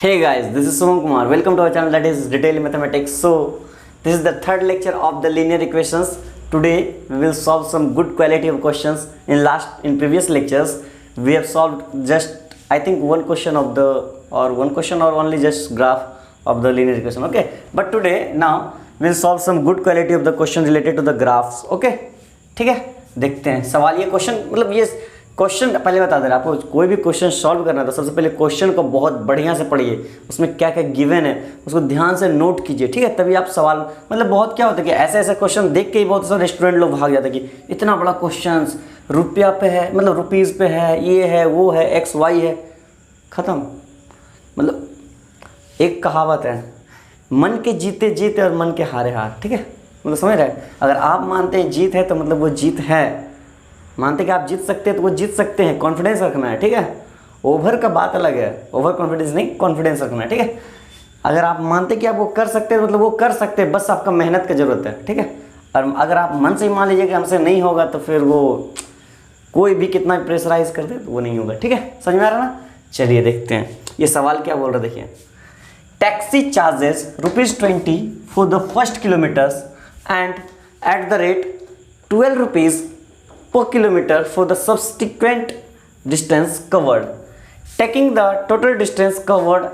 Hey guys, this is Suman Kumar. Welcome to our channel that is Detailed Mathematics. So, this is the third lecture of the linear equations. Today we will solve some good quality of questions. In previous lectures we have solved just I think one question or only just graph of the linear equation. Okay, but today now we will solve some good quality of the question related to the graphs. Okay, ठीक है, देखते हैं सवाल। ये question मतलब ये question पहले बता दे रहा आपको, कोई भी क्वेश्चन सॉल्व करना है तो सबसे पहले क्वेश्चन को बहुत बढ़िया से पढ़िए, उसमें क्या क्या गिवन है उसको ध्यान से नोट कीजिए, ठीक है। तभी आप सवाल मतलब बहुत क्या होता है कि ऐसे ऐसे क्वेश्चन देख के ही बहुत सारे स्टूडेंट लोग भाग जाते हैं कि इतना बड़ा क्वेश्चन रुपया पे है, मतलब रुपीज़ पे है, ये है वो है एक्स वाई है, ख़त्म। मतलब एक कहावत है, मन के जीते जीत और मन के हारे हार, ठीक है। मतलब समझ रहे हैं, अगर आप मानते हैं जीत है तो मतलब वो जीत है, मानते कि आप जीत सकते हैं तो वो जीत सकते हैं, कॉन्फिडेंस रखना है, ठीक है। ओवर का बात अलग है, ओवर कॉन्फिडेंस नहीं, कॉन्फिडेंस रखना है, ठीक है। अगर आप मानते कि आप वो कर सकते हैं मतलब वो कर सकते हैं, बस आपका मेहनत की ज़रूरत है, ठीक है। और अगर आप मन से ही मान लीजिए कि हमसे नहीं होगा तो फिर वो कोई भी कितना प्रेशराइज कर दे तो वो नहीं होगा, ठीक है। समझ में आ रहा ना। चलिए देखते हैं ये सवाल क्या बोल रहा है। देखिए, taxi charges ₹20 for the first kilometres and at the rate 12 rupees per kilometer for the subsequent distance covered. Taking the total distance covered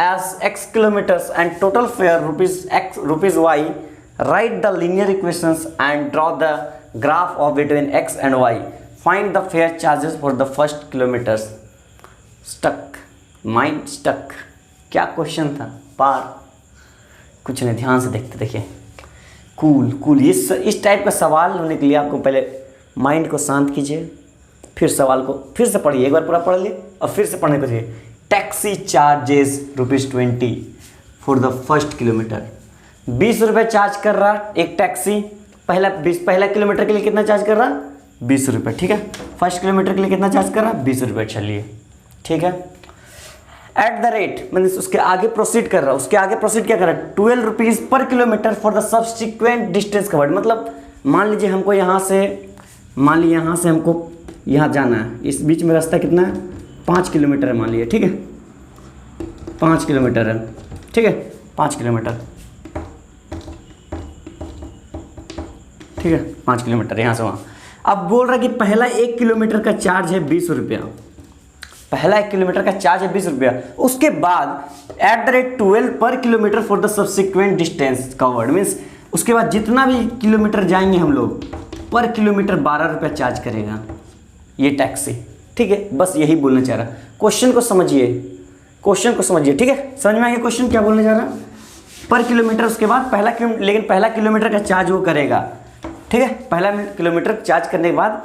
as x kilometers and total fare rupees y, write the linear equations and draw the graph of between x and y. Find the fare charges for the first kilometers. Stuck, mind stuck. क्या question था पार, कुछ नहीं, ध्यान से देखते। देखिए cool इस type का सवाल होने के लिए आपको पहले माइंड को शांत कीजिए, फिर सवाल को फिर से पढ़िए, एक बार पूरा पढ़ लिए और फिर से पढ़ने को चाहिए। Taxi charges ₹20 for the first kilometre, 20 रुपये चार्ज कर रहा एक टैक्सी। पहला किलोमीटर के लिए कितना चार्ज कर रहा, 20 रुपये, ठीक है। फर्स्ट किलोमीटर के लिए कितना चार्ज कर रहा, 20 रुपये, चलिए ठीक है। एट द रेट मतलब उसके आगे प्रोसीड कर रहा है, उसके आगे प्रोसीड क्या कर रहा है, 12 रुपीज़ पर kilometre for the subsequent distance covered. मतलब मान लीजिए हमको यहाँ से हमको यहाँ जाना है, इस बीच में रास्ता कितना है, 5 किलोमीटर है मान लीजिए, ठीक है। 5 किलोमीटर है, ठीक है, 5 किलोमीटर, ठीक है, 5 किलोमीटर यहाँ से वहाँ। अब बोल रहा है कि पहला 1 किलोमीटर का चार्ज है 20 रुपया, पहला 1 किलोमीटर का चार्ज है 20 रुपया। उसके बाद एट द रेट 12 पर kilometre for the subsequent distance covered, means उसके बाद जितना भी किलोमीटर जाएंगे हम लोग पर किलोमीटर 12 रुपया चार्ज करेगा ये टैक्सी, ठीक है। बस यही बोलना चाह रहा। क्वेश्चन को समझिए, ठीक है। समझ में आएगा क्वेश्चन क्या बोलना चाह रहा है। पर किलोमीटर, उसके बाद लेकिन पहला किलोमीटर का चार्ज वो करेगा, ठीक है। पहला किलोमीटर चार्ज करने के बाद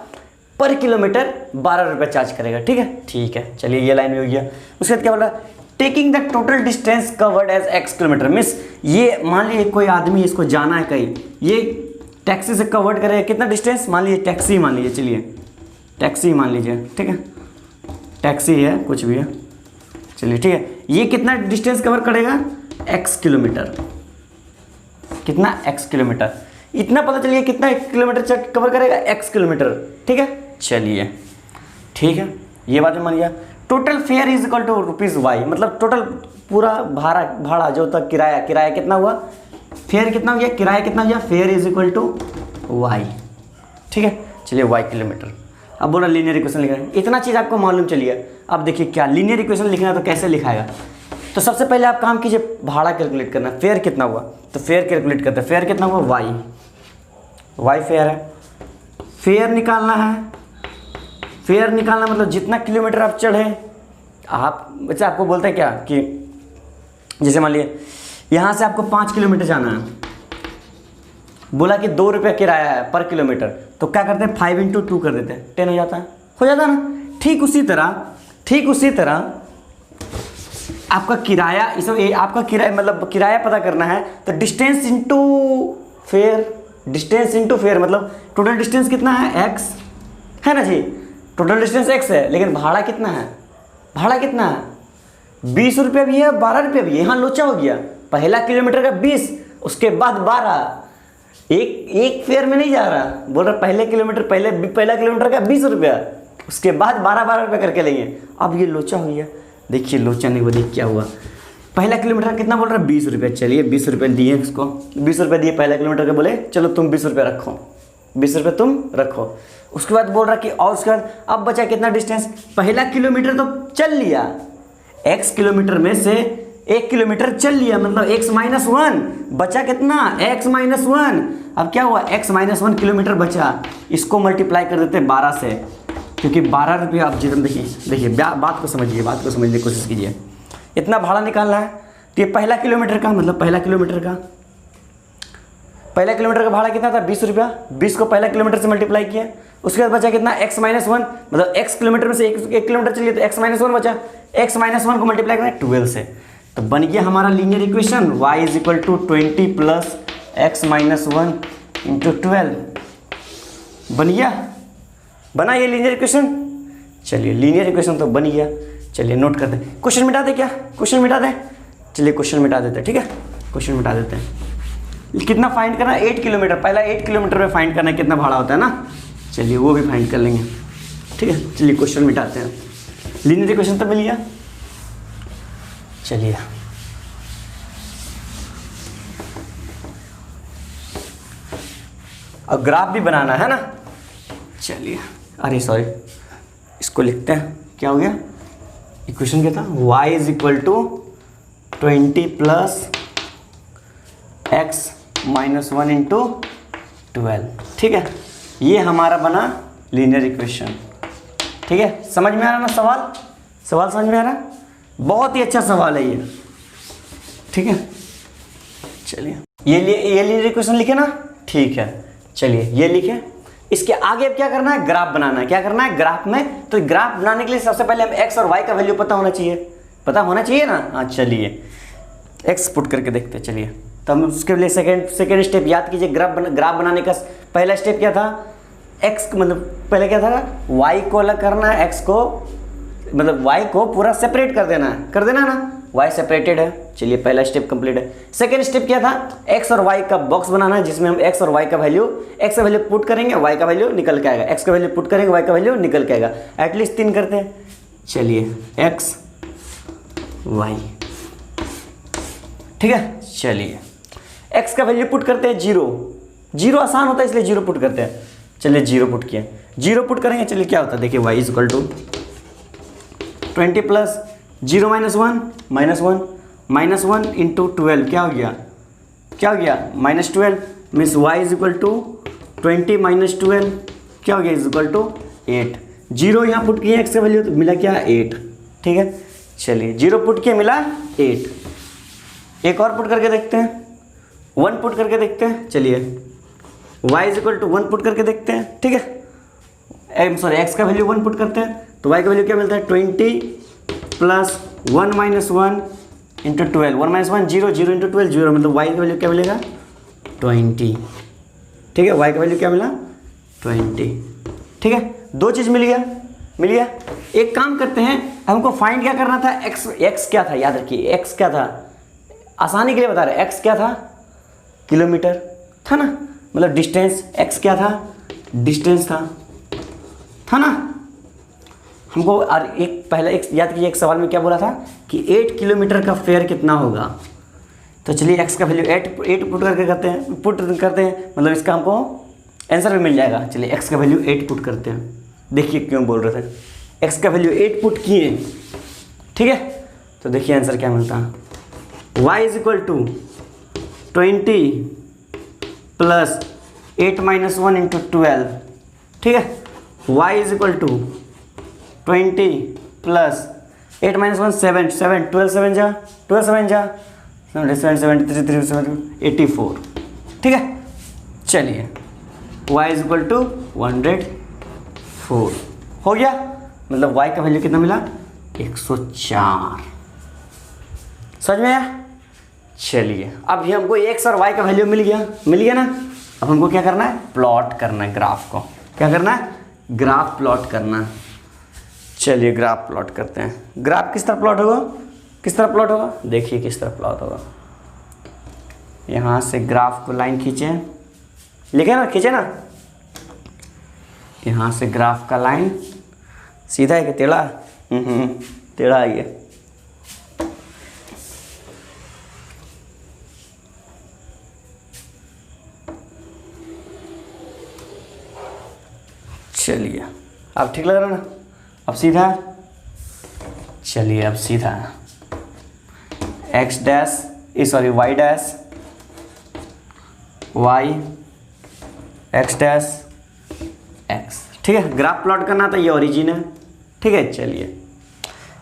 पर किलोमीटर 12 रुपये चार्ज करेगा, ठीक है। चलिए ये लाइन में हो गया। उसके बाद क्या बोला, taking the total distance covered as x kilometre, means ये मान लीजिए कोई आदमी इसको जाना है कहीं, ये टैक्सी से कवर्ड करेगा कितना डिस्टेंस, मान लीजिए टैक्सी मान लीजिए, चलिए टैक्सी मान लीजिए, ठीक है, टैक्सी है कुछ भी है, चलिए ठीक है। ये कितना डिस्टेंस कवर करेगा, x किलोमीटर, कितना x किलोमीटर, इतना पता चलिए कितना 1 किलोमीटर कवर करेगा, x किलोमीटर, ठीक है। चलिए ठीक है, ये बात मान लिया। Total fare is equal to ₹y, मतलब टोटल पूरा भाड़ा जो था, किराया कितना हुआ, फेयर कितना हो गया, किराया कितना हो गया, fare is equal to y, ठीक है। चलिए y किलोमीटर। अब बोला लीनियर इक्वेशन लिखना है, इतना चीज़ आपको मालूम चलिए। अब देखिए क्या लीनियर इक्वेशन लिखना है तो कैसे लिखाएगा। तो सबसे पहले आप काम कीजिए, भाड़ा कैलकुलेट करना, फेयर कितना हुआ तो फेयर कैलकुलेट करते हैं। फेयर कितना हुआ, y फेयर है, फेयर निकालना है। फेयर निकालना मतलब जितना किलोमीटर आप चढ़े, आप बच्चा आपको बोलता है क्या कि जैसे मान लिए यहाँ से आपको 5 किलोमीटर जाना है, बोला कि 2 रुपये किराया है पर किलोमीटर, तो क्या करते हैं 5 × 2 कर देते हैं, 10 हो जाता है ना। ठीक उसी तरह आपका किराया, आपका किराया मतलब किराया पता करना है तो डिस्टेंस इंटू फेयर, मतलब टोटल डिस्टेंस कितना है, x है ना जी, टोटल डिस्टेंस x है, लेकिन भाड़ा कितना है, 20 रुपये भी है, 12 रुपये भी है। यहाँ लोचा हो गया, पहला किलोमीटर का 20, उसके बाद 12, एक फेयर में नहीं जा रहा, बोल रहा पहला किलोमीटर का 20 रुपया, उसके बाद 12 रुपये करके लेंगे। अब ये लोचा हो गया, देखिए लोचा नहीं हुआ, देख क्या हुआ, पहला किलोमीटर कितना बोल रहा है 20 रुपये। चलिए 20 रुपये दिए इसको, 20 रुपये दिए पहला किलोमीटर के, बोले चलो तुम 20 रुपये रखो, 20 रुपये तुम रखो। उसके बाद बोल रहा कि और उसके बाद अब बचा कितना डिस्टेंस, पहला किलोमीटर तो चल लिया, x किलोमीटर में से 1 किलोमीटर चल लिया, मतलब x-1 बचा कितना x-1। अब क्या हुआ x-1 किलोमीटर बचा, इसको मल्टीप्लाई कर देते हैं 12 से, क्योंकि 12 रुपये आप जितना देखिए बात को समझिए, बात को समझने की कोशिश कीजिए। इतना भाड़ा निकालना है तो ये पहला किलोमीटर का, मतलब पहला किलोमीटर का भाड़ा कितना था 20 रुपया, 20 को पहला किलोमीटर से मल्टीप्लाई किया, उसके बाद बचा कितना x-1, मतलब x किलोमीटर में से 1 किलोमीटर चलिए तो x-1 बचा, x-1 को मल्टीप्लाई करना है 12 से, तो बन गया हमारा लीनियर इक्वेशन y = 20 + x-1 × 12। बन गया, बना ये लीनियर इक्वेशन। चलिए लीनियर इक्वेशन तो बन गया। चलिए नोट करते हैं, क्वेश्चन मिटा दें क्या, क्वेश्चन मिटा दें, चलिए क्वेश्चन मिटा देते हैं, ठीक है क्वेश्चन मिटा देते हैं। कितना फाइंड करना है 8 किलोमीटर, पहला 8 किलोमीटर में फाइंड करना है कितना भाड़ा होता है ना, चलिए वो भी फाइंड कर लेंगे, ठीक है। चलिए क्वेश्चन मिटाते हैं, लीनियर इक्वेशन तो मिल गया। चलिए अब ग्राफ भी बनाना है ना, चलिए अरे सॉरी इसको लिखते हैं, क्या हो गया इक्वेशन क्या था, y = 20 + x-1 × 12, ठीक है। ये हमारा बना लीनियर इक्वेशन, ठीक है। समझ में आ रहा ना सवाल समझ में आ रहा, बहुत ही अच्छा सवाल है ये, ठीक है। चलिए ये लीनियर इक्वेशन लिखे ना, ठीक है। चलिए ये लिखे, इसके आगे अब क्या करना है, ग्राफ बनाना है। क्या करना है ग्राफ में, तो ग्राफ बनाने के लिए सबसे पहले हम x और y का वैल्यू पता होना चाहिए ना। हाँ चलिए x पुट करके देखते हैं। चलिए तो हम उसके लिए सेकेंड स्टेप याद कीजिए। ग्राफ बनाने का पहला स्टेप क्या था, x मतलब पहले क्या था, y को अलग करना है, x को मतलब y को पूरा सेपरेट कर देना ना, y सेपरेटेड है। चलिए पहला स्टेप कंप्लीट है। सेकेंड स्टेप क्या था, x और y का बॉक्स बनाना है, जिसमें हम x और y का वैल्यू, x का वैल्यू पुट करेंगे, y का वैल्यू निकल के आएगा, x का वैल्यू पुट करेंगे, y का वैल्यू निकल के आएगा। एटलीस्ट 3 करते हैं। चलिए x y, ठीक है। चलिए x का वैल्यू पुट करते हैं 0 आसान होता है इसलिए 0 पुट करते हैं। चलिए 0 पुट किया, 0 पुट करेंगे, चलिए क्या होता है देखिए, y = 20 + 0 - 1 -1 × 12 क्या हो गया -12, मीन्स y = 20 - 12 क्या हो गया = 8। 0 यहाँ पुट किए x का वैल्यू तो मिला क्या 8, ठीक है। चलिए 0 पुट किए मिला 8। एक और पुट करके देखते हैं, 1 पुट करके देखते हैं। चलिए y = 1 पुट करके देखते हैं, ठीक है। सॉरी x का वैल्यू 1 पुट करते हैं तो y का वैल्यू क्या मिलता है 20 + 1 - 1 × 12, 1 - 1 0 0 × 12 0, मतलब y का वैल्यू क्या मिलेगा 20, ठीक है। y का वैल्यू क्या मिला 20, ठीक है। 2 चीज़ मिल गया। एक काम करते हैं, हमको फाइंड क्या करना था, x क्या था, याद रखिए x क्या था, आसानी के लिए बता रहे, x क्या था किलोमीटर था ना, मतलब डिस्टेंस, x क्या था डिस्टेंस था ना। हमको और एक याद कीजिए, एक सवाल में क्या बोला था कि 8 किलोमीटर का फेयर कितना होगा, तो चलिए x का वैल्यू 8 पुट करते हैं, मतलब इसका हमको आंसर भी मिल जाएगा। चलिए x का वैल्यू 8 पुट करते हैं, देखिए क्यों बोल रहे थे, x का वैल्यू 8 पुट किए, ठीक है। तो देखिए आंसर क्या मिलता है, y = 20 + 8 - 1 × 12, ठीक है। y = 20 + 8 - 1 7 12 7 जा 84, ठीक है। चलिए y = 104 हो गया, मतलब y का वैल्यू कितना मिला 104। समझ में आया। चलिए अब ये हमको x और y का वैल्यू मिल गया ना। अब हमको क्या करना है, प्लॉट करना है ग्राफ को। क्या करना है, ग्राफ प्लॉट करना है। चलिए ग्राफ प्लॉट करते हैं। ग्राफ किस तरह प्लॉट होगा, देखिए किस तरह प्लॉट होगा। यहाँ से ग्राफ को लाइन खींचे, खींचे ना, यहाँ से ग्राफ का लाइन सीधा है कि टेढ़ा, टेढ़ा है ये। चलिए अब ठीक लग रहा ना, अब सीधा, चलिए अब सीधा x dash sorry y dash y x dash x, ठीक है। ग्राफ प्लॉट करना तो ये ओरिजिन है, ठीक है। चलिए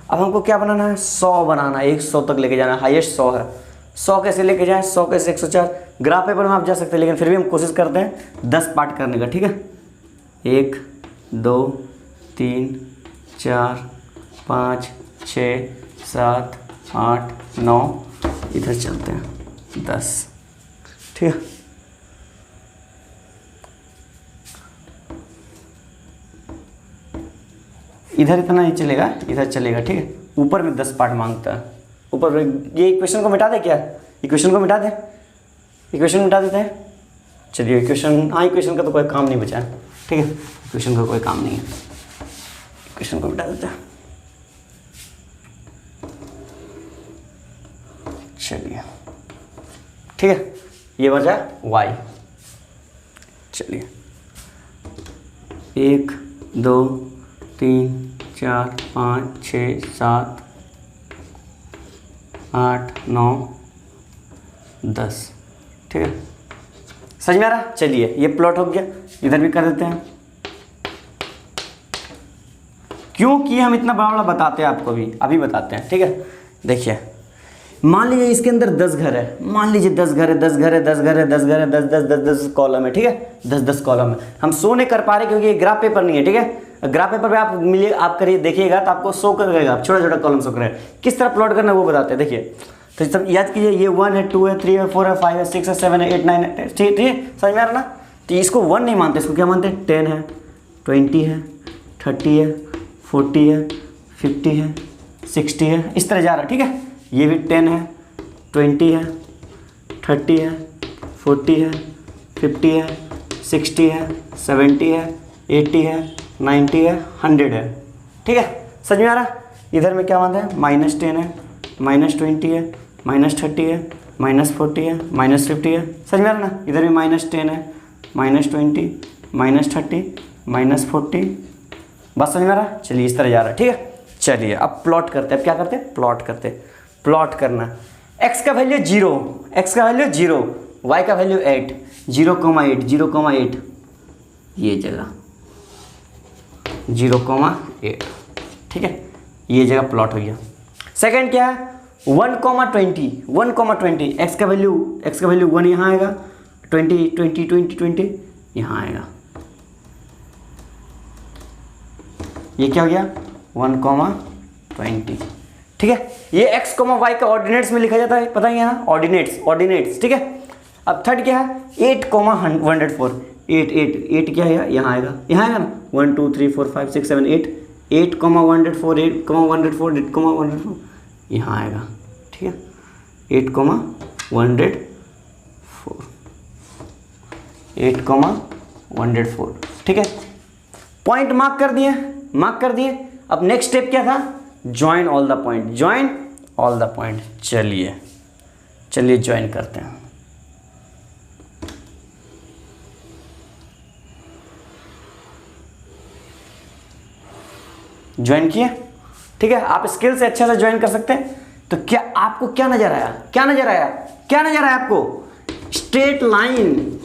अब हमको क्या बनाना है, 100 बनाना है, 100 तक लेके जाना है, हाईएस्ट 100 है। 100 कैसे लेके जाएं, 100 कैसे 104, ग्राफ पेपर में आप जा सकते हैं, लेकिन फिर भी हम कोशिश करते हैं 10 पार्ट करने का, ठीक है। 1 2 3 4 5 6 7 8 9, इधर चलते हैं 10, ठीक है। इधर इतना नहीं चलेगा, इधर चलेगा, ठीक है। ऊपर में 10 पार्ट मांगता है, ऊपर ये इक्वेशन को मिटा दे, क्या इक्वेशन को मिटा दे, इक्वेशन मिटा देते हैं। चलिए इक्वेशन, हाँ इक्वेशन का तो कोई काम नहीं बचा है, ठीक है। इक्वेशन का कोई काम नहीं है, इक्वेशन को मिटा देते हैं। चलिए ठीक है, ये बचा y। चलिए 1 2 3 4 5 6 7 8 9 10, ठीक है। समझ में आ रहा, चलिए ये प्लॉट हो गया, इधर भी कर देते हैं। क्योंकि हम इतना बड़ा बड़ा बताते हैं आपको, अभी बताते हैं, ठीक है। देखिए मान लीजिए इसके अंदर 10 घर है, मान लीजिए 10 घर है, 10 घर है, 10 घर है, 10 घर है, 10 10 10 10 कॉलम है, ठीक है। 10 10 कॉलम है, हम शो नहीं कर पा रहे क्योंकि ये ग्राफ पेपर नहीं है, ठीक है। ग्राफ पेपर पे आप मिलिए, आप करिए, देखिएगा तो आपको शो करेगा, छोटा छोटा कॉलम शो करेगा। किस तरह प्लॉट करना है वो बताते हैं, देखिए। तो सब याद कीजिए, ये 1 है, 2 है, 3 है, 4 है, 5 है, 6 है, 7 है, 8 9 है, ठीक है। समझ में आ रहा ना। तो इसको 1 नहीं मानते, इसको क्या मानते हैं, 10 है, 20 है, 30 है, 40 है, 50 है, 60 है, इस तरह जा रहा है, ठीक है। ये भी 10 है, 20 है, 30 है, 40 है, 50 है, 60 है, 70 है, 80 है, 90 है, 100 है, ठीक है। समझ में आ रहा। इधर में क्या बात है, -10 है, -20 है, -30 है, -40 है, -50 है। समझ में आ रहा ना। इधर भी -10 है, -20, -30, -40, बस समझ में आ रहा। चलिए इस तरह जा रहा है, ठीक है। चलिए अब प्लॉट करते हैं, अब क्या करते हैं, प्लॉट करते हैं। प्लॉट करना, x का वैल्यू 0, x का वैल्यू 0, y का वैल्यू 8, 0,8, 0,8, ये जगह 0,8, ठीक है। ये जगह प्लॉट हो गया। सेकंड क्या है, 1,20, 1,20, x का वैल्यू 1 यहाँ आएगा, 20 20 20 20 यहाँ आएगा। ये क्या हो गया, 1,20, ठीक है। ये x, y का ऑर्डिनेट्स में लिखा जाता है, पता है यहाँ, ऑर्डिनेट्स, ठीक है। अब थर्ड क्या है, 8,104, 8 क्या है, यहाँ आएगा ना, 1 2 3 4 5 6 7 8, 8,104, 8,104, 8,104 यहाँ आएगा, ठीक है। 8,104, 8,104, ठीक है। पॉइंट मार्क कर दिए। अब नेक्स्ट स्टेप क्या था, ज्वाइन ऑल द पॉइंट। चलिए ज्वाइन करते हैं। ज्वाइन किए, ठीक है। आप स्किल से अच्छे से ज्वाइन कर सकते हैं। तो क्या आपको क्या नजर आया आपको, स्ट्रेट लाइन।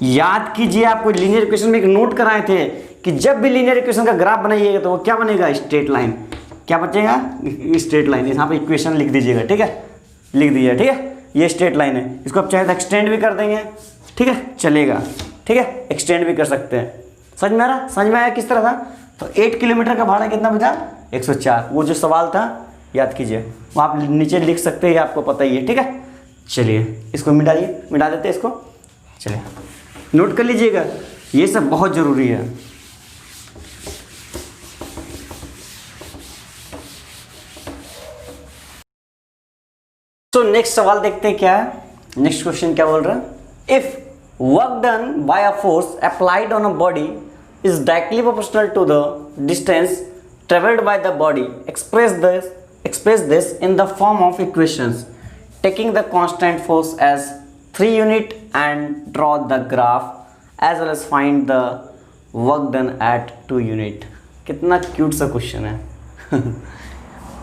याद कीजिए, आपको लीनियर इक्वेशन में एक नोट कराए थे कि जब भी लीनियर इक्वेशन का ग्राफ बनाइएगा तो वो क्या बनेगा, स्ट्रेट लाइन। क्या बचेगा, स्ट्रेट लाइन। यहाँ पे इक्वेशन लिख दीजिएगा, ठीक है, लिख दीजिएगा, ठीक है। ये स्ट्रेट लाइन है, इसको आप चाहे तो एक्सटेंड भी कर देंगे, ठीक है, चलेगा, ठीक है, एक्सटेंड भी कर सकते हैं। समझ में आया किस तरह था। तो 8 किलोमीटर का भाड़ा कितना बचा, 104। वो जो सवाल था याद कीजिए, वो आप नीचे लिख सकते हैं, आपको पता ही है, ठीक है। चलिए इसको मिटा देते हैं इसको। चलिए नोट कर लीजिएगा, ये सब बहुत ज़रूरी है। तो नेक्स्ट सवाल देखते हैं क्या है। नेक्स्ट क्वेश्चन क्या बोल रहा है, if work done by a force applied on a body is directly proportional to the distance traveled by the body, express this in the form of equations, taking the constant force as 3 unit and draw the graph as well as find the work done at 2 unit. कितना cute सा question है।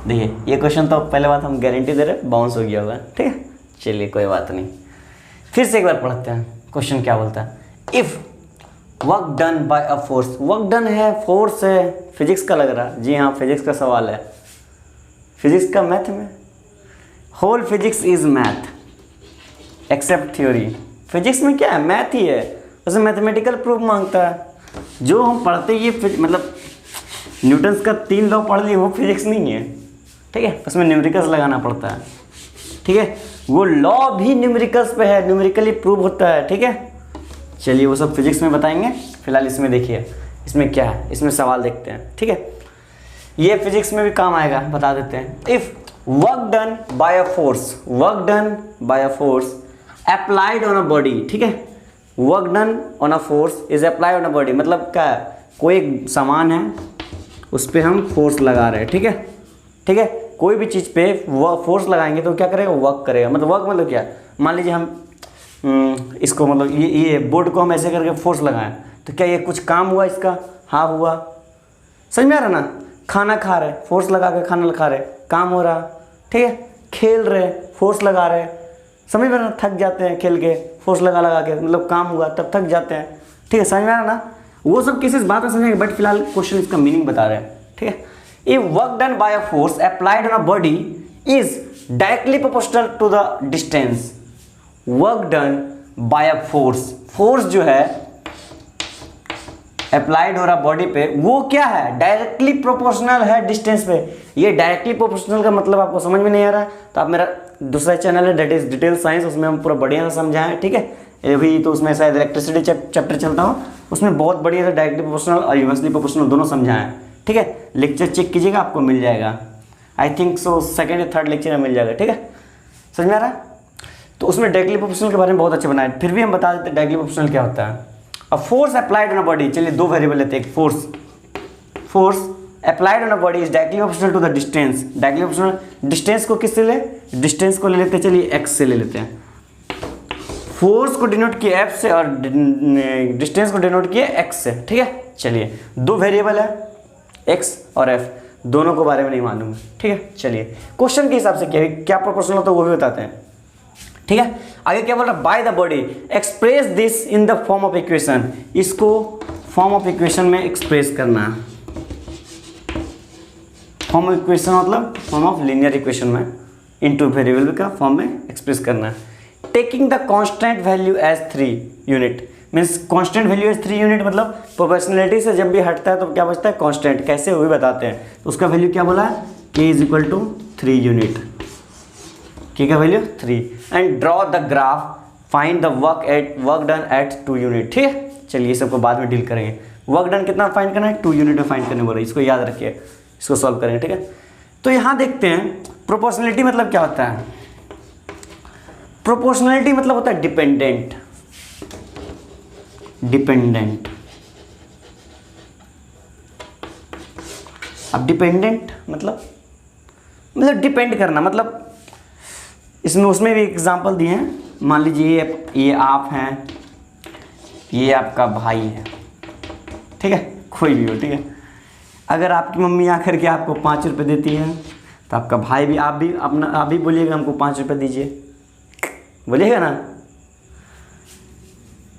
देखिए ये question तो पहले बात हम guarantee दे रहे बाउंस हो गया होगा, ठीक है। चलिए कोई बात नहीं, फिर से एक बार पढ़ते हैं क्वेश्चन क्या बोलता है। If work done by a force, work done है, फोर्स है, फिजिक्स का लग रहा है। जी हाँ, फिजिक्स का सवाल है, फिजिक्स का मैथ में। Whole physics is math except theory. Physics में क्या है, मैथ ही है, उसमें मैथमेटिकल प्रूफ मांगता है। जो हम पढ़ते ये मतलब न्यूटन्स का 3 लॉ पढ़ लिए, वो फिजिक्स नहीं है, ठीक है। उसमें न्यूमेरिकल्स लगाना पड़ता है, ठीक है। वो लॉ भी न्यूमेरिकल्स पे है, न्यूमेरिकली प्रूव होता है, ठीक है। चलिए वो सब फिजिक्स में बताएंगे, फिलहाल इसमें देखिए इसमें क्या है, इसमें सवाल देखते हैं, ठीक है। ये फिजिक्स में भी काम आएगा, बता देते हैं। If work done by a force, work done by a force applied on a body, ठीक है। Work done on a force is applied on a body, मतलब क्या है, कोई एक सामान है उस पर हम फोर्स लगा रहे हैं, ठीक है, ठीक है। कोई भी चीज़ पे फोर्स लगाएंगे तो क्या करेगा, वर्क करेगा। मतलब वर्क मतलब क्या, मान लीजिए हम इसको मतलब ये बोर्ड को हम ऐसे करके फोर्स लगाएं तो क्या ये कुछ काम हुआ इसका, हाँ हुआ। समझ में आ रहा ना। खाना खा रहे, फोर्स लगा के खाना खा रहे, काम हो रहा, ठीक है। खेल रहे, फोर्स लगा रहे, समझ में आ रहा, थक जाते हैं खेल के, फोर्स लगा के, मतलब काम हुआ तब थक जाते हैं, ठीक है। समझ में आ रहा ना। वो सब केसेस बात में समझेंगे, बट फिलहाल क्वेश्चन इसका मीनिंग बता रहे हैं, ठीक है। If work done by a force applied on a body is directly proportional to the distance. Work done by a force, force जो है अप्लाइड हो रहा बॉडी पे, वो क्या है, डायरेक्टली प्रोपोर्शनल है डिस्टेंस पे। ये डायरेक्टली प्रोपोर्शनल का मतलब आपको समझ में नहीं आ रहा है तो आप मेरा दूसरा चैनल है, दैट इज डिटेल साइंस, उसमें हम पूरा बढ़िया से समझाएं, ठीक है। अभी तो उसमें शायद इलेक्ट्रिसिटी चैप्टर चलता हो, उसमें बहुत बढ़िया से डायरेक्टली प्रोपोर्शनल और इनवर्सली प्रोपोर्शनल दोनों समझाएं, ठीक है। लेक्चर चेक कीजिएगा, आपको मिल जाएगा। आई थिंक सो सेकेंड या थर्ड लेक्चर में मिल जाएगा, ठीक है। समझ में आ रहा है। तो उसमें डायरेक्टली प्रोपोर्शनल के बारे में बहुत अच्छे बनाए, फिर भी हम बता देते हैं डायरेक्टली प्रोपोर्शनल क्या होता है। अब force applied on a body, चलिए 2 वेरिएबल लेते हैं। Force applied on a body is directly proportional to the distance. Directly proportional distance को किससे ले, डिस्टेंस को ले लेते हैं, चलिए x से ले लेते हैं। फोर्स को डिनोट किया f से और डिस्टेंस को डिनोट किया x से, ठीक है। चलिए 2 वेरिएबल है x और f, दोनों को बारे में नहीं मालूम है, ठीक है। चलिए क्वेश्चन के हिसाब से क्या प्रोपोर्शनल होता है वो भी बताते हैं, ठीक है। आगे क्या बोल रहा है, by the body express this in the form of equation. इसको फॉर्म ऑफ इक्वेशन में एक्सप्रेस करना है। फॉर्म ऑफ इक्वेशन मतलब फॉर्म ऑफ लीनियर इक्वेशन में इनटू वेरिएबल का फॉर्म में एक्सप्रेस करना है। Taking the constant value as 3 unit, means constant value as 3 unit मतलब प्रोपोर्शनलिटी से जब भी हटता है तो क्या बचता है, कांस्टेंट। कैसे वो भी बताते हैं। तो उसका वैल्यू क्या बोला है, k is equal to 3 unit, k का value 3। And draw the graph, find the work done at 2 unit, ठीक है। चलिए ये सबको बाद में डील करेंगे। वर्क डन कितना फाइंड करना है, 2 यूनिट में फाइंड करने बोल रहे हैं, इसको याद रखिए, इसको सॉल्व करेंगे, ठीक है। तो यहाँ देखते हैं प्रोपोर्शनलिटी मतलब क्या होता है। प्रोपोर्शनलिटी मतलब होता है डिपेंडेंट, डिपेंडेंट। अब डिपेंडेंट मतलब डिपेंड करना, मतलब इसमें उसमें भी एग्जांपल दिए हैं। मान लीजिए ये आप हैं, ये आपका भाई है, ठीक है, कोई भी हो, ठीक है। अगर आपकी मम्मी आकर के आपको 5 रुपये देती है तो आपका भाई भी, आप भी बोलिएगा हमको 5 रुपये दीजिए, बोलिएगा ना।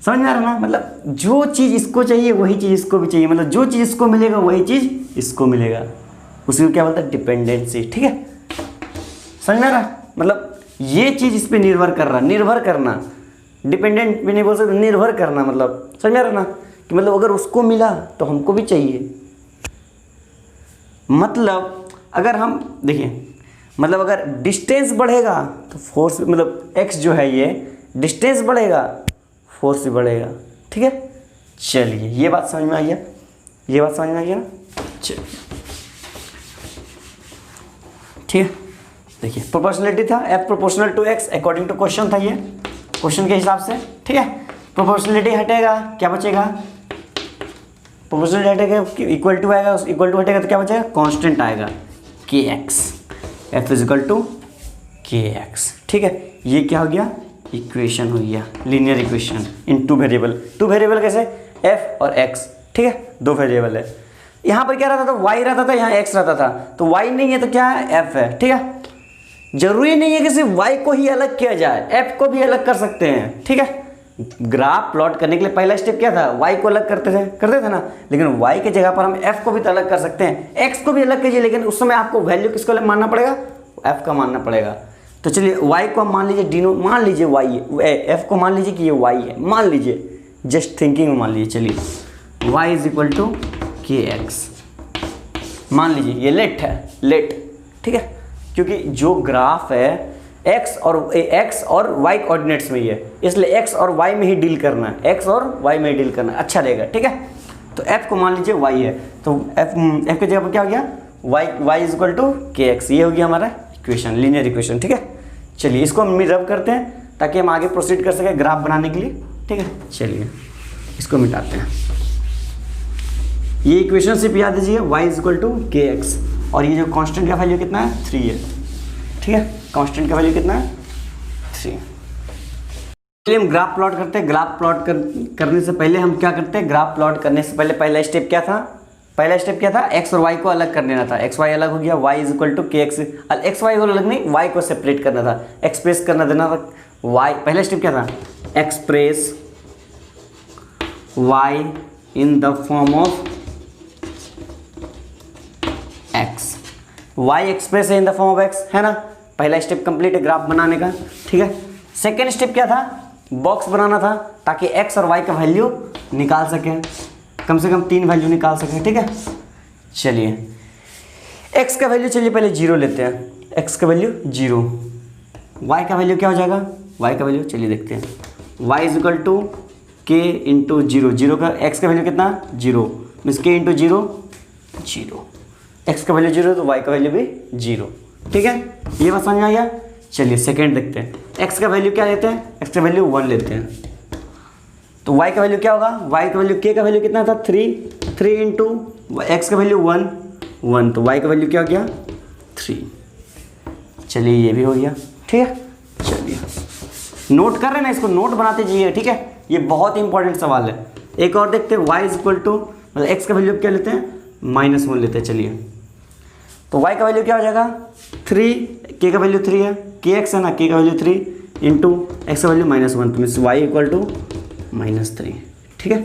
समझ में आ रहा ना। मतलब जो चीज़ इसको चाहिए वही चीज़ इसको भी चाहिए, मतलब जो चीज़ इसको मिलेगा वही चीज़ इसको मिलेगा, उसी को क्या बोलता है, डिपेंडेंसी, ठीक है। समझ में आ रहा। मतलब ये चीज़ इस पर निर्भर कर रहा, निर्भर करना, डिपेंडेंट भी नहीं बोल सकते, निर्भर करना, मतलब समझ में आ रहा ना कि मतलब अगर उसको मिला तो हमको भी चाहिए। मतलब अगर हम देखिए, मतलब अगर डिस्टेंस बढ़ेगा तो फोर्स, मतलब x जो है ये डिस्टेंस बढ़ेगा, फोर्स भी बढ़ेगा, ठीक है। चलिए ये बात समझ में आ गया, ये बात समझ में आ गया ना। चलिए ठीक है। देखिए प्रोपोर्शनलिटी था f proportional to x according to question था, ये क्वेश्चन के हिसाब से, ठीक है। प्रोपोर्शनलिटी हटेगा क्या बचेगा, प्रोपोर्शनलिटी हटेगा इक्वल टू आएगा, इक्वल टू हटेगा तो क्या बचेगा, कांस्टेंट आएगा kx, f is equal to kx, ठीक है। ये क्या हो गया, इक्वेशन हो गया linear equation in two variable कैसे, एफ और एक्स, ठीक है, दो वेरिएबल है। यहाँ पर क्या रहता था, वाई रहता था, यहाँ एक्स रहता था, तो वाई नहीं है तो क्या है, एफ है, ठीक है। जरूरी नहीं है कि सिर्फ वाई को ही अलग किया जाए, एफ को भी अलग कर सकते हैं, ठीक है। ग्राफ प्लॉट करने के लिए पहला स्टेप क्या था, वाई को अलग करते थे ना, लेकिन वाई की जगह पर हम एफ को भी तो अलग कर सकते हैं, एक्स को भी अलग कीजिए, लेकिन उस समय आपको वैल्यू किसको मानना पड़ेगा, एफ का मानना पड़ेगा। तो चलिए वाई को हम मान लीजिए डिनो, मान लीजिए वाई, एफ को मान लीजिए कि ये वाई है, मान लीजिए, जस्ट थिंकिंग में मान लीजिए, चलिए वाई इज इक्वल टू के एक्स, मान लीजिए ये लेट है, लेट, ठीक है, क्योंकि जो ग्राफ है एक्स और वाई कोऑर्डिनेट्स में ही है, इसलिए एक्स और वाई में ही डील करना है, एक्स और वाई में ही डील करना है, अच्छा रहेगा, ठीक है। तो एफ को मान लीजिए वाई है, तो एफ की जगह पर क्या हो गया, वाई इज इक्वल टू के एक्स, ये हो गया हमारा इक्वेशन, लीनियर इक्वेशन, ठीक है। चलिए इसको हम रब करते हैं ताकि हम आगे प्रोसीड कर सकें ग्राफ बनाने के लिए, ठीक है। चलिए इसको मिटाते हैं, ये इक्वेशन सिर्फ याद दीजिए, वाई इज इक्वल टू के एक्स, और ये जो कांस्टेंट का वैल्यू कितना है, 3 है, ठीक है, कांस्टेंट का वैल्यू कितना है, 3। चलिए हम ग्राफ प्लॉट करते हैं। ग्राफ प्लॉट करने से पहले हम क्या करते हैं, ग्राफ प्लॉट करने से पहले पहला स्टेप क्या था, एक्स और वाई को अलग कर देना था, एक्स वाई अलग हो गया, वाई इज इक्वल टू के एक्स, एक्स वाई को अलग नहीं, वाई को सेपरेट करना था, एक्सप्रेस करना देना था वाई, पहला स्टेप क्या था, express Y in the form of X, Y express है in the form of X, है ना, पहला स्टेप कंप्लीट है ग्राफ बनाने का, ठीक है। सेकेंड स्टेप क्या था, बॉक्स बनाना था ताकि एक्स और वाई का वैल्यू निकाल सकें, कम से कम 3 वैल्यू निकाल सकें, ठीक है। चलिए एक्स का वैल्यू, चलिए पहले 0 लेते हैं, एक्स का वैल्यू 0, वाई का वैल्यू क्या हो जाएगा, वाई का वैल्यू चलिए देखते हैं, वाई इज इक्वल टू के इंटू 0, 0 का एक्स का वैल्यू कितना 0, मीन्स के इंटू 0 0, एक्स का वैल्यू 0 तो वाई का वैल्यू भी 0, ठीक है, ये बात समझ में आ गया। चलिए सेकेंड देखते हैं, एक्स का वैल्यू क्या लेते हैं, एक्स का वैल्यू 1 लेते हैं, तो वाई का वैल्यू क्या होगा, वाई का वैल्यू, के का वैल्यू कितना था 3 इंटू एक्स का वैल्यू 1, तो वाई का वैल्यू क्या हो गया 3। चलिए ये भी हो गया, ठीक है। चलिए नोट कर रहे हैं ना, इसको नोट बनाते जाइए, ठीक है, ये बहुत इंपॉर्टेंट सवाल है। एक और देखते हैं, वाई इज इक्वल टू, मतलब एक्स का वैल्यू क्या लेते हैं, -1 लेते हैं, चलिए तो y का वैल्यू क्या हो जाएगा 3, k का वैल्यू 3 है, के एक्स है ना, k का वैल्यू 3 इंटू एक्स का वैल्यू -1, तो मीन्स y इक्वल टू -3, ठीक है।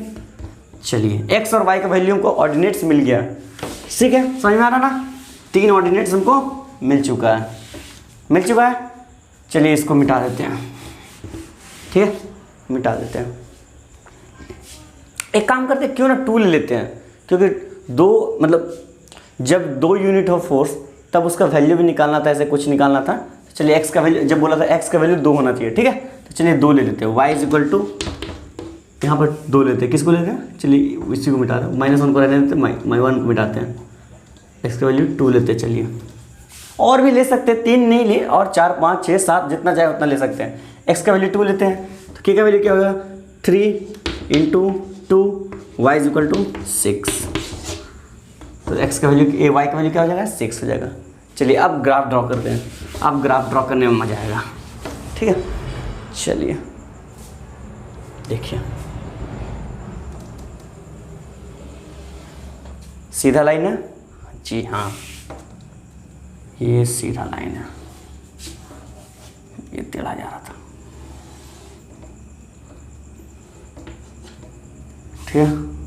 चलिए x और y का वैल्यू हमको ऑर्डिनेट्स मिल गया, ठीक है, समझ में आ रहा ना, 3 ऑर्डिनेट्स हमको मिल चुका है, चलिए इसको मिटा देते हैं, ठीक है, मिटा देते हैं। एक काम करते हैं, क्यों ना 2 ले लेते हैं, क्योंकि 2 मतलब जब 2 यूनिट हो फोर्स तब उसका वैल्यू भी निकालना था, ऐसे कुछ निकालना था। तो चलिए एक्स का वैल्यू, जब बोला था एक्स का वैल्यू 2 होना चाहिए, ठीक है, तो चलिए 2 ले लेते हैं, वाई इज इक्वल टू, यहाँ पर 2 लेते हैं, किसको लेते हैं, चलिए इसी को मिटा दें, -1 को रहने देते हैं, -1 को मिटाते हैं, एक्स का वैल्यू 2 लेते हैं। चलिए और भी ले सकते हैं, 3 नहीं ले, और 4 5 6 7 जितना चाहे उतना ले सकते हैं। एक्स का वैल्यू 2 लेते हैं, तो के का वैल्यू क्या होगा 3 into 2, y is equal to 6, तो x का वैल्यू, y का वैल्यू क्या हो जाएगा 6 हो जाएगा। चलिए अब ग्राफ ड्रॉ करते हैं, अब ग्राफ ड्रॉ करने में मज़ा आएगा, ठीक है। चलिए देखिए, सीधा लाइन है, जी हाँ, ये सीधा लाइन है, ये टेढ़ा जा रहा था, ठीक है।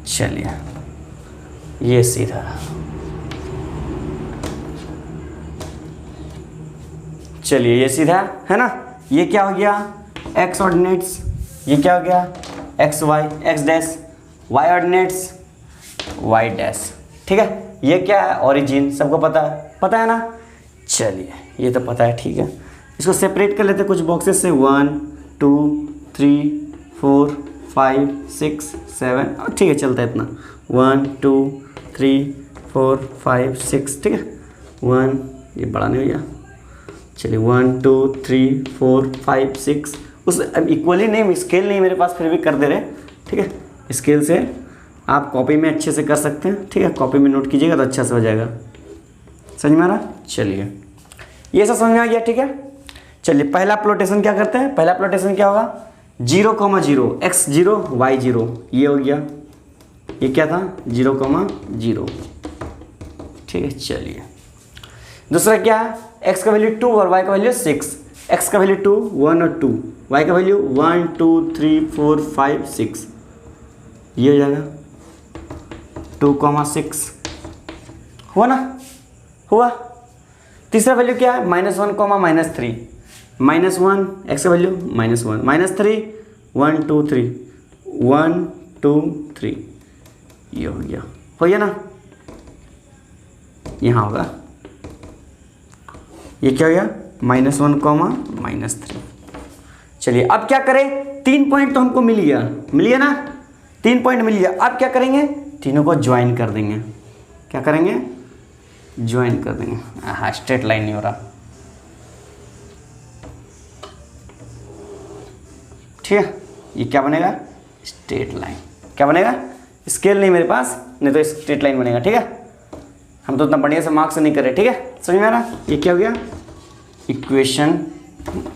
चलिए ये सीधा, चलिए ये सीधा है ना, ये क्या हो गया x ऑर्डिनेट्स, ये क्या हो गया x y, x dash, y ordinates y dash, ठीक है। ये क्या है ओरिजिन, सबको पता है ना, चलिए ये तो पता है, ठीक है। इसको सेपरेट कर लेते हैं कुछ बॉक्सेस से, 1 2 3 4 5 6 7, ठीक है, चलता है इतना, 1 2 3 4 5 6, ठीक है, 1, ये बड़ा नहीं हो गया, चलिए 1 2 3 4 5 6, उस अब इक्वली नहीं, स्केल नहीं मेरे पास, फिर भी कर दे रहे, ठीक है। स्केल से आप कॉपी में अच्छे से कर सकते हैं, ठीक है, कॉपी में नोट कीजिएगा तो अच्छा से हो जाएगा, समझ में आ रहा। चलिए ये सब समझ में आ गया, ठीक है। चलिए पहला प्लॉटेशन क्या करते हैं, पहला प्लॉटेशन क्या होगा, 0,0 x0 y0, ये हो गया, ये क्या था 0,0, ठीक है। चलिए दूसरा क्या है, x का वैल्यू 2 और y का वैल्यू 6, x का वैल्यू 2 1 और 2, y का वैल्यू 1 2 3 4 5 6, ये हो जाएगा 2,6, हुआ ना, हुआ। तीसरा वैल्यू क्या है, -1, -3, -1 x का वैल्यू -1, -3 1 2 3 1 2 3, ये हो गया ना, यहाँ होगा, ये क्या हो गया -1, -3। चलिए अब क्या करें, 3 पॉइंट तो हमको मिल गया ना, 3 पॉइंट मिल गया। अब क्या करेंगे, तीनों को ज्वाइन कर देंगे, क्या करेंगे, ज्वाइन कर देंगे। हाँ स्ट्रेट लाइन नहीं हो रहा, ठीक है, ये क्या बनेगा, स्ट्रेट लाइन। क्या बनेगा, स्केल नहीं मेरे पास, नहीं तो स्ट्रेट लाइन बनेगा, ठीक है। हम तो उतना बढ़िया से मार्क्स नहीं कर रहे, ठीक है, समझ में आ रहा। ये क्या हो गया, इक्वेशन,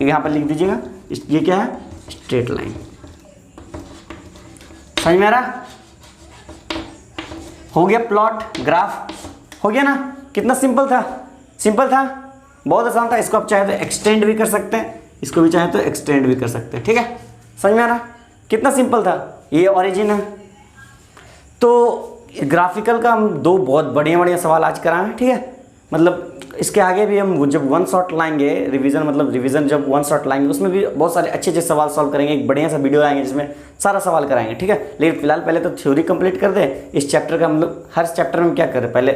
यहाँ पर लिख दीजिएगा, ये क्या है, स्ट्रेट लाइन। समझ में आ रहा, हो गया प्लॉट ग्राफ, हो गया ना, कितना सिंपल था, सिंपल था, बहुत आसान था। इसको आप चाहे तो एक्सटेंड भी कर सकते हैं, इसको भी चाहे तो एक्सटेंड भी कर सकते हैं, ठीक है। समझ में आ रहा, कितना सिंपल था, ये ओरिजिन है। तो ग्राफिकल का हम 2 बहुत बढ़िया सवाल आज कराए हैं, ठीक है। मतलब इसके आगे भी हम जब 1 शॉट लाएंगे रिवीजन, मतलब रिवीजन जब 1 शॉट लाएंगे उसमें भी बहुत सारे अच्छे सवाल सॉल्व करेंगे, एक बढ़िया सा वीडियो आएंगे जिसमें सारा सवाल कराएंगे, ठीक है। लेकिन फिलहाल पहले तो थ्योरी कंप्लीट कर दे इस चैप्टर का, मतलब हर चैप्टर में क्या करें, पहले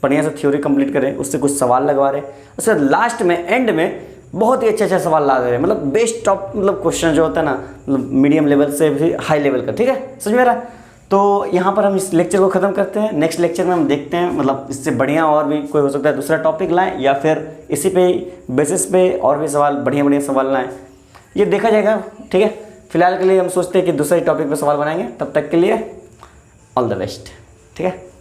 बढ़िया से थ्योरी कंप्लीट करें, उससे कुछ सवाल लगवा रहे, उसके बाद लास्ट में एंड में बहुत ही अच्छे सवाल ला दे रहे, मतलब बेस्ट टॉप, मतलब क्वेश्चन जो होता है ना, मतलब मीडियम लेवल से भी हाई लेवल का, ठीक है, समझ में आ रहा। तो यहाँ पर हम इस लेक्चर को ख़त्म करते हैं, नेक्स्ट लेक्चर में हम देखते हैं, मतलब इससे बढ़िया और भी कोई हो सकता है दूसरा टॉपिक लाएं, या फिर इसी पे बेसिस पे और भी सवाल बढ़िया सवाल लाएं, ये देखा जाएगा, ठीक है। फिलहाल के लिए हम सोचते हैं कि दूसरे टॉपिक पे सवाल बनाएंगे, तब तक के लिए ऑल द बेस्ट, ठीक है।